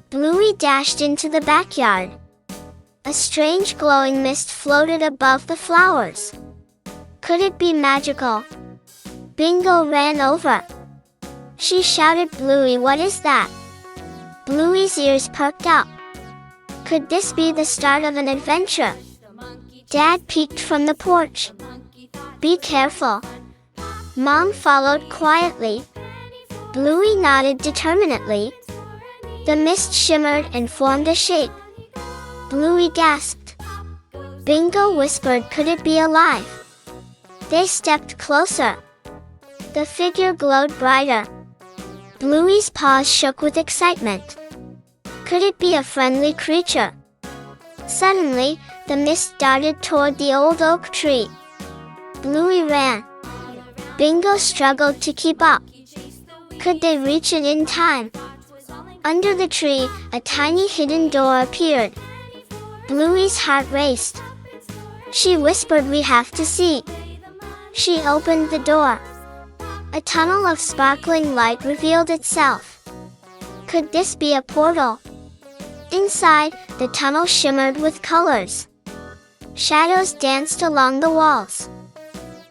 Bluey dashed into the backyard. A strange glowing mist floated above the flowers. Could it be magical? Bingo ran over. She shouted, "Bluey, what is that?" Bluey's ears perked up. Could this be the start of an adventure? Dad peeked from the porch. "Be careful." Mom followed quietly. Bluey nodded determinedly. The mist shimmered and formed a shape. Bluey gasped. Bingo whispered, "Could it be alive?" They stepped closer. The figure glowed brighter. Bluey's paws shook with excitement. Could it be a friendly creature? Suddenly, the mist darted toward the old oak tree. Bluey ran. Bingo struggled to keep up. Could they reach it in time? Under the tree, a tiny hidden door appeared. Bluey's heart raced. She whispered, "We have to see." She opened the door. A tunnel of sparkling light revealed itself. Could this be a portal? Inside, the tunnel shimmered with colors. Shadows danced along the walls.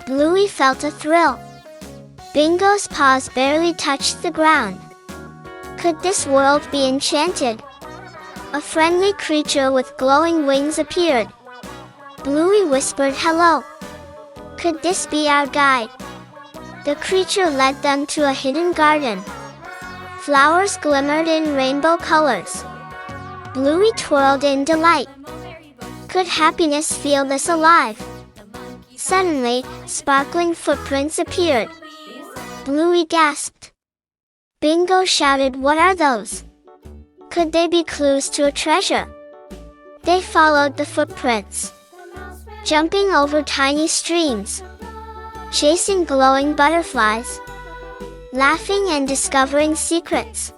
Bluey felt a thrill. Bingo's paws barely touched the ground. Could this world be enchanted? A friendly creature with glowing wings appeared. Bluey whispered, "Hello." Could this be our guide? The creature led them to a hidden garden. Flowers glimmered in rainbow colors. Bluey twirled in delight. Could happiness feel this alive? Suddenly, sparkling footprints appeared. Bluey gasped. Bingo shouted, "What are those?" Could they be clues to a treasure? They followed the footprints, jumping over tiny streams, chasing glowing butterflies, laughing and discovering secrets.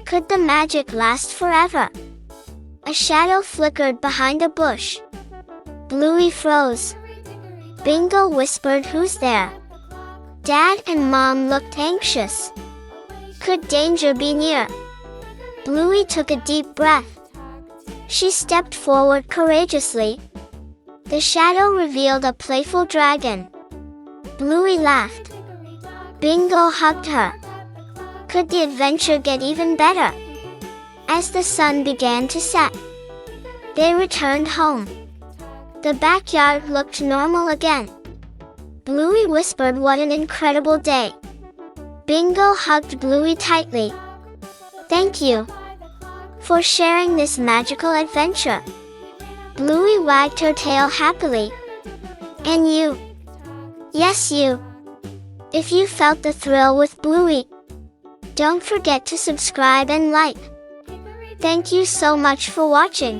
Could the magic last forever? A shadow flickered behind a bush. Bluey froze. Bingo whispered, "Who's there?" Dad and Mom looked anxious. Could danger be near? Bluey took a deep breath. She stepped forward courageously. The shadow revealed a playful dragon. Bluey laughed. Bingo hugged her. Could the adventure get even better? As the sun began to set, they returned home. The backyard looked normal again. Bluey whispered, "What an incredible day." Bingo hugged Bluey tightly. "Thank you for sharing this magical adventure." Bluey wagged her tail happily. "And you?" "Yes, you." If you felt the thrill with Bluey, don't forget to subscribe and like. Thank you so much for watching.